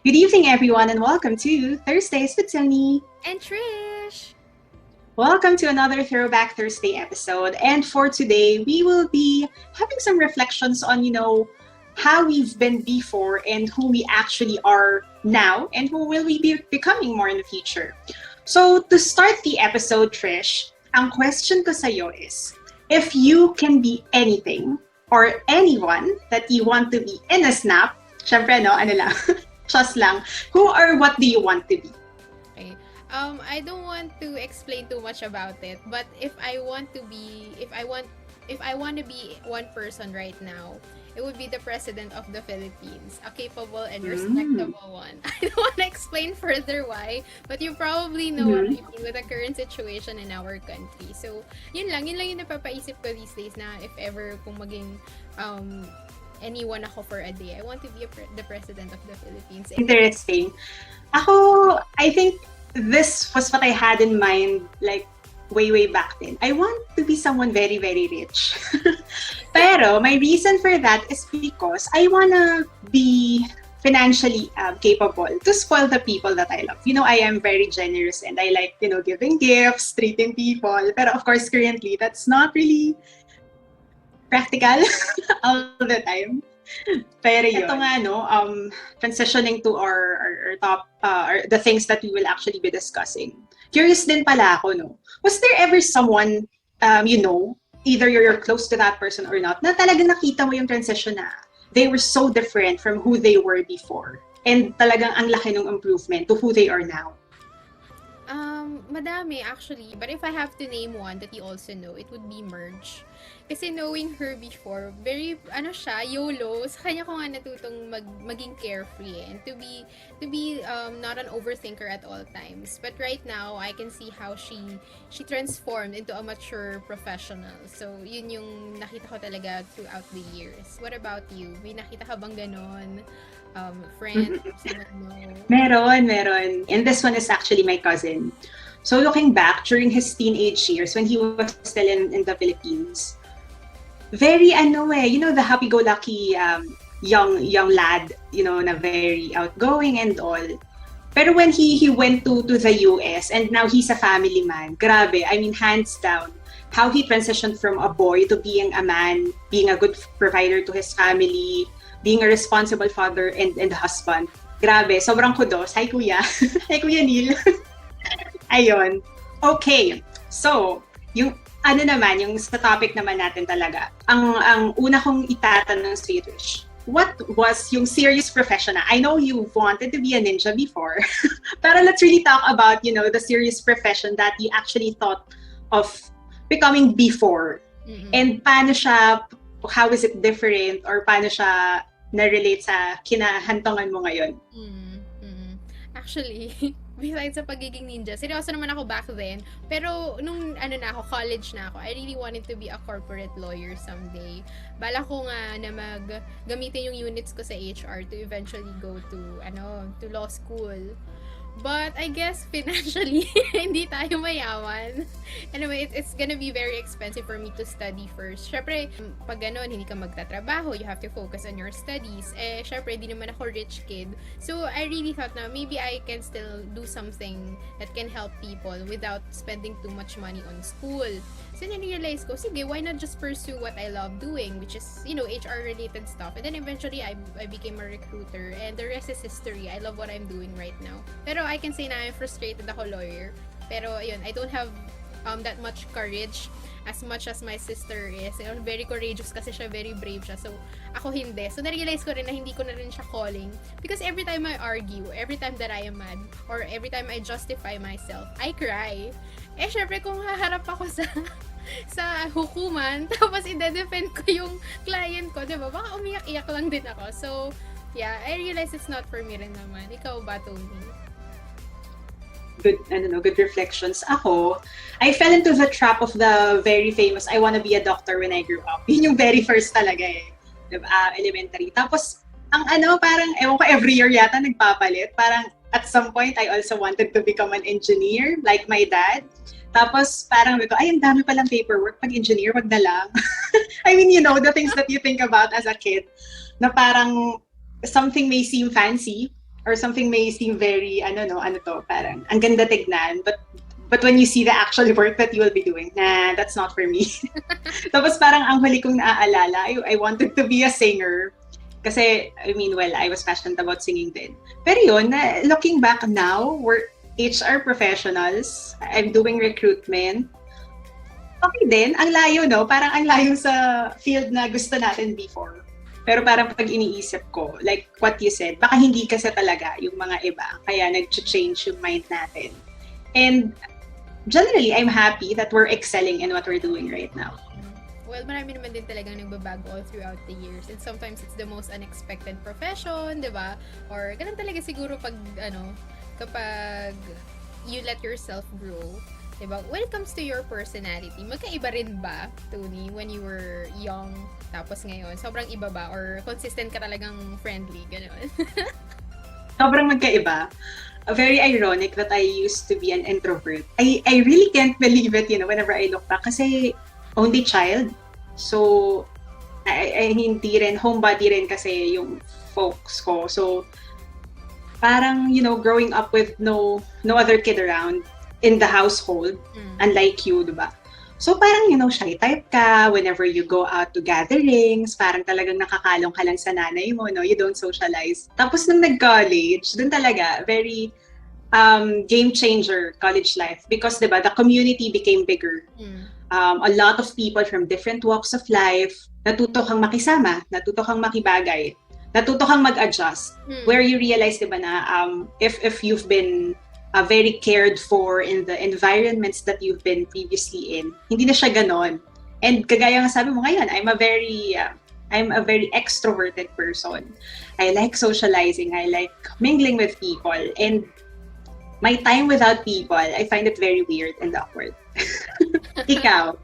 Good evening, everyone, and welcome to Thursdays with Toni and Trish. Welcome to another Throwback Thursday episode. And for today, we will be having some reflections on, how we've been before and who we actually are now and who will we be becoming more in the future. So to start the episode, Trish, ang question ko sa'yo is, if you can be anything or anyone that you want to be in a snap, syempre, just lang, who or what do you want to be? Okay. I don't want to explain too much about it, but if I want to be one person right now, it would be the president of the Philippines, a capable and respectable one. I don't want to explain further why, but you probably know what I mean with the current situation in our country. So, yun lang yung napapaisip ko these days na if ever kung maging anyone ako for a day, I want to be the president of the Philippines. Interesting. I think this was what I had in mind, like, way back then. I want to be someone very, very rich. Pero my reason for that is because I wanna be financially capable to spoil the people that I love. I am very generous and I like, giving gifts, treating people. Pero of course, currently, that's not really practical all the time. Pero yun. Ito nga, transitioning to our top, the things that we will actually be discussing. Curious din pala ako, no? Was there ever someone, either you're close to that person or not, na talagang nakita mo yung transition na they were so different from who they were before and talagang ang laki ng improvement to who they are now? Madami actually. But if I have to name one that you also know, it would be Merge. Kasi knowing her before, very, YOLO. Sa kanya ko nga natutong maging carefree and to be not an overthinker at all times. But right now, I can see how she transformed into a mature professional. So, yun yung nakita ko talaga throughout the years. What about you? May nakita ka bang ganon? Friend? Meron. And this one is actually my cousin. So looking back, during his teenage years, when he was still in the Philippines, very the happy-go-lucky young lad, na very outgoing and all. Pero when he went to the US and now he's a family man, grabe, I mean, hands down, how he transitioned from a boy to being a man, being a good provider to his family, being a responsible father and husband. Grabe, sobrang kudos. Hi, Kuya. Hi, Kuya Neil. Ayun. Okay. So, yung yung sa topic naman natin talaga, ang una kong itatanong sa Trish, what was yung serious profession na? I know you wanted to be a ninja before, pero let's really talk about, the serious profession that you actually thought of becoming before. Mm-hmm. And how is it different or paano siya na-relate sa kinahantungan mo ngayon? Actually, besides sa pagiging ninja, seryoso naman ako back then. Pero nung college na ako, I really wanted to be a corporate lawyer someday. Bala ko nga na gamitin yung units ko sa HR to eventually go to law school. But I guess financially, hindi tayo mayaman. Anyway, it's gonna be very expensive for me to study first. Syempre, pag hindi ka magtatrabaho, you have to focus on your studies. Syempre, di naman ako rich kid. So, I really thought na maybe I can still do something that can help people without spending too much money on school. So, na-realize ko, sige, why not just pursue what I love doing, which is, HR-related stuff. And then eventually, I became a recruiter. And the rest is history. I love what I'm doing right now. Pero I can say na I'm frustrated ako lawyer. Pero, ayun, I don't have that much courage as much as my sister is. Very courageous kasi siya, very brave siya. So, ako hindi. So, na-realize ko rin na hindi ko na rin siya calling. Because every time I argue, every time that I am mad, or every time I justify myself, I cry. Syempre, kung haharap ako sa hukuman, tapos i-defend ko yung client ko, diba? Baka umiyak-iyak lang din ako. So, yeah, I realize it's not for me rin naman. Ikaw ba, Toni? Good reflections. Ako, I fell into the trap of the very famous, I wanna be a doctor when I grew up. Yun yung very first talaga diba? Elementary. Tapos, parang, ewan ko, every year yata nagpapalit. Parang, at some point, I also wanted to become an engineer, like my dad. Tapos, parang, ang dami palang paperwork. Pag engineer, wag na lang. I mean, the things that you think about as a kid, na parang, something may seem fancy, or something may seem very, parang, ang ganda tignan, but when you see the actual work that you will be doing, nah, that's not for me. Tapos parang ang huli kong naaalala, I wanted to be a singer. Kasi, I was passionate about singing then. Pero yun, looking back now, we're HR professionals. I'm doing recruitment. Okay din, ang layo, no? Parang ang layo sa field na gusto natin before. Pero parang pag iniisip ko, like what you said, baka hindi kasi talaga yung mga iba. Kaya nag-change yung mind natin. And generally, I'm happy that we're excelling in what we're doing right now. Well, marami naman din talagang nagbabago all throughout the years. And sometimes it's the most unexpected profession, di ba? Or ganun talaga siguro kapag you let yourself grow. Diba? When it comes to your personality, magkaiba rin ba, Toni, when you were young, tapos ngayon, sobrang iba ba? Or consistent ka talagang friendly, gano'n? Sobrang magkaiba. Very ironic that I used to be an introvert. I really can't believe it, whenever I look back. Kasi only child. So, I hindi rin, homebody rin kasi yung folks ko. So, parang, growing up with no other kid around, in the household, unlike you, diba? So parang, shy type ka, whenever you go out to gatherings, parang talagang nakakalong ka lang sa nanay mo, no? You don't socialize. Tapos nung nag-college, dun talaga, very game changer college life. Because, diba, the community became bigger. A lot of people from different walks of life, natuto kang makisama, natuto kang makibagay, natuto kang mag-adjust. Where you realize, diba, na if you've been very cared for in the environments that you've been previously in. Hindi na siya ganon. And kagaya nga sabi mo ngayon, I'm a very extroverted person. I like socializing. I like mingling with people. And my time without people, I find it very weird and awkward. Ikaw?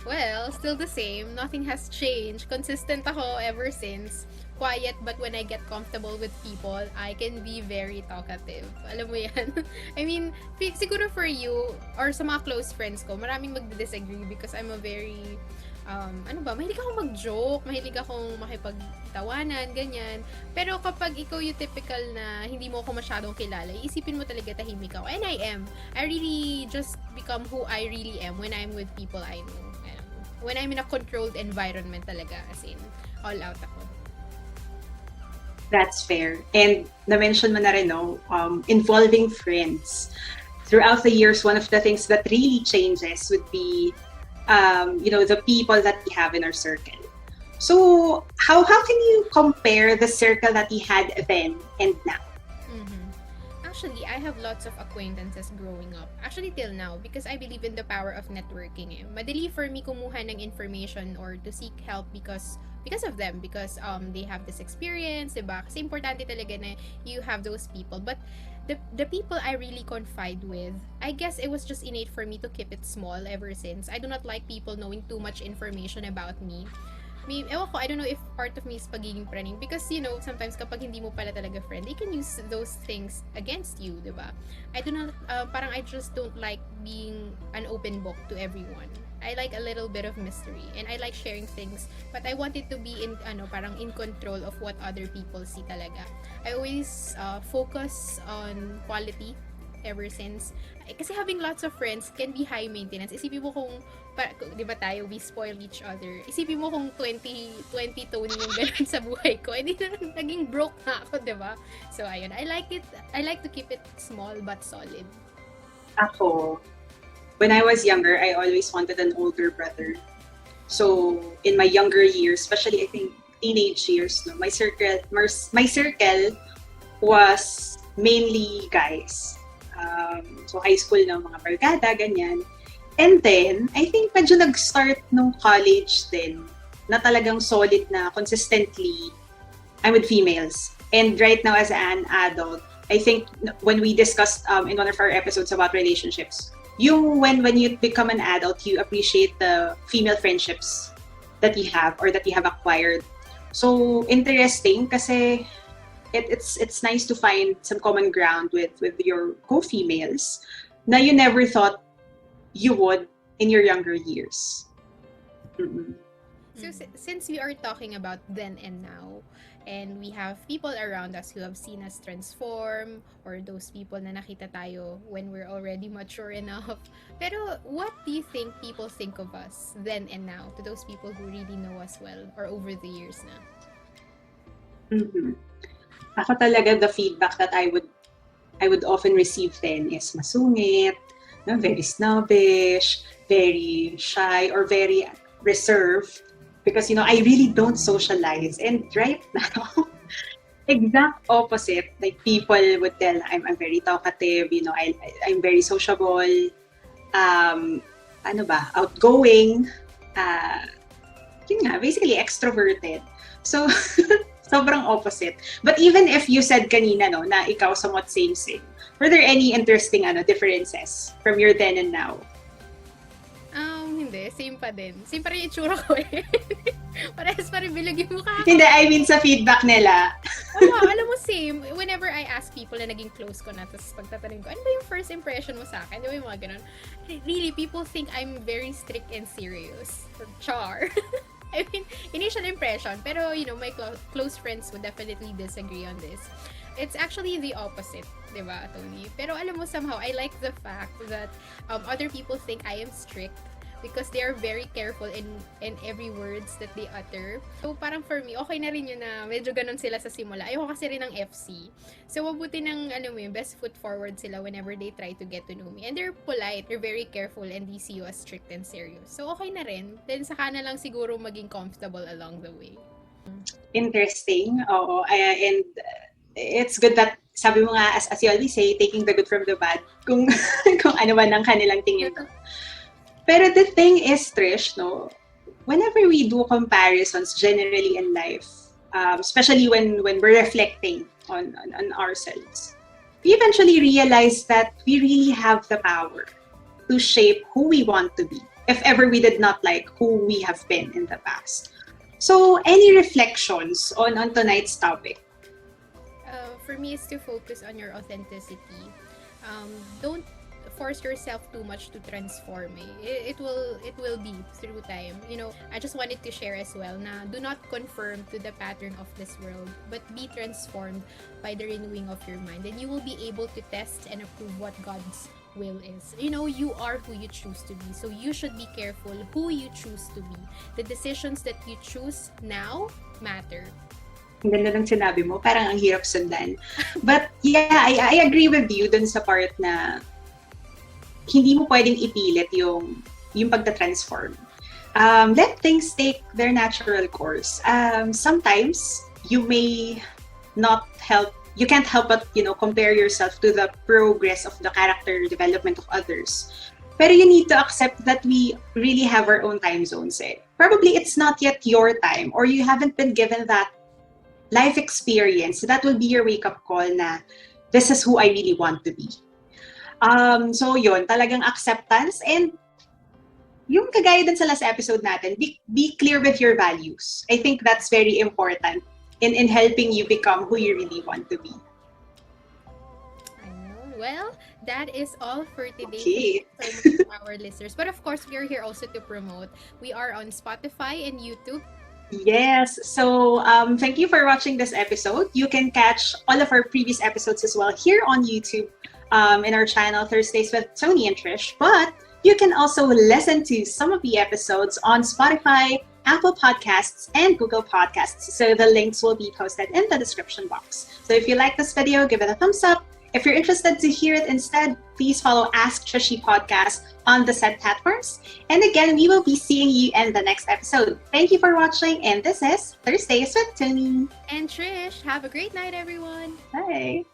Well, still the same. Nothing has changed. Consistent ako ever since. Quiet, but when I get comfortable with people, I can be very talkative. Alam mo yan? I mean, siguro for you, or sa mga close friends ko, maraming mag-disagree because I'm a very, mahilig akong mag-joke, mahilig akong makipagtawanan, ganyan. Pero kapag ikaw yung typical na hindi mo ako masyadong kilala, isipin mo talaga tahimik ako. And I am. I really just become who I really am when I'm with people I know. When I'm in a controlled environment talaga, as in, all out ako. That's fair. And na-mention mo na rin, involving friends. Throughout the years, one of the things that really changes would be, the people that we have in our circle. So, how can you compare the circle that you had then and now? Actually, I have lots of acquaintances growing up. Actually, till now, because I believe in the power of networking. Madali for me kumuha ng information or to seek help because of them, because they have this experience, diba? Kasi importante talaga na you have those people. But the people I really confide with, I guess it was just innate for me to keep it small ever since. I do not like people knowing too much information about me. Ewan ko, I don't know if part of me is pagiging praning because, sometimes kapag hindi mo pala talaga friend, they can use those things against you, diba? I just don't like being an open book to everyone. I like a little bit of mystery and I like sharing things, but I want it to be in control of what other people see talaga. I always focus on quality ever since. Kasi having lots of friends can be high maintenance. Isipin mo kung, di ba tayo, we spoil each other. Isipin mo kung 20 Toni yung ganun sa buhay ko. Hindi na naging broke na ako, di ba? So, ayun. I like to keep it small but solid. Ako, when I was younger, I always wanted an older brother. So, in my younger years, especially I think teenage years, my circle was mainly guys. So high school na mga barkada, ganyan. And then, I think medyo nag-start nung college din na talagang solid na consistently I'm with females. And right now as an adult, I think when we discussed in one of our episodes about relationships, when you become an adult, you appreciate the female friendships that you have or that you have acquired. So interesting kasi it's nice to find some common ground with your co-females na you never thought you would in your younger years. Mm-mm. So since we are talking about then and now, and we have people around us who have seen us transform, or those people na nakita tayo when we're already mature enough. Pero what do you think people think of us then and now, to those people who really know us well or over the years na? Mhm. Ako talaga, the feedback that I would often receive then is masungit, no, very snobbish, very shy, or very reserved. Because, I really don't socialize. And right now, exact opposite. Like, people would tell I'm very talkative, I'm very sociable, outgoing, yun nga, basically extroverted. So, sobrang opposite. But even if you said kanina, no, na ikaw somewhat same, were there any interesting differences from your then and now? Hindi. Same pa din. Same pa rin yung itsura ko eh. Parehas pa rin bilog yung mukha ko. Hindi, I mean sa feedback nila. Wala, alam mo same. Whenever I ask people na naging close ko na, tapos pagtatanong ko, ano ba yung first impression mo sa akin? Di ba yung mga ganun? Really, people think I'm very strict and serious. Char. I mean, initial impression. Pero, my close friends would definitely disagree on this. It's actually the opposite, di ba, Toni? Pero alam mo, somehow, I like the fact that other people think I am strict because they are very careful in every words that they utter. So, parang for me, okay na rin yun na medyo ganun sila sa simula. Ayoko kasi rin ng FC. So, mabuti ng, best foot forward sila whenever they try to get to know me. And they're polite, they're very careful, and they see you as strict and serious. So, okay na rin. Then, saka na lang siguro maging comfortable along the way. Interesting. Oo. And it's good that, sabi mo nga, as you always say, taking the good from the bad, kung ano man ang kanilang tingin. Pero the thing is, Trish, no, whenever we do comparisons generally in life, especially when we're reflecting on ourselves, we eventually realize that we really have the power to shape who we want to be, if ever we did not like who we have been in the past. So, any reflections on tonight's topic? For me, is to focus on your authenticity. Don't force yourself too much to transform. It will be through time. I just wanted to share as well na do not conform to the pattern of this world, but be transformed by the renewing of your mind, and you will be able to test and approve what God's will is. You are who you choose to be, so you should be careful who you choose to be. The decisions that you choose now matter. Ang ganda ng sinabi mo, parang ang hirap sundan. But yeah, I agree with you dun sa part na hindi mo pwedeng ipilit yung pagta-transform. Let things take their natural course. Sometimes you may not help, you can't help but compare yourself to the progress of the character development of others. Pero you need to accept that we really have our own time zones. Probably it's not yet your time, or you haven't been given that life experience. That will be your wake-up call na this is who I really want to be. So yun, talagang acceptance, and yung kagaya din sa last episode natin, be clear with your values. I think that's very important in helping you become who you really want to be. Well, that is all for today. Okay. Thank you so much to our listeners. But of course, we are here also to promote. We are on Spotify and YouTube. Yes. So thank you for watching this episode. You can catch all of our previous episodes as well here on YouTube, in our channel Thursdays with Toni and Trish. But you can also listen to some of the episodes on Spotify, Apple Podcasts, and Google Podcasts. So the links will be posted in the description box. So if you like this video, give it a thumbs up. If you're interested to hear it instead, please follow Ask Trishy podcast on the said platforms. And again, we will be seeing you in the next episode. Thank you for watching, and this is Thursdays with Toni and Trish. Have a great night, everyone. Bye.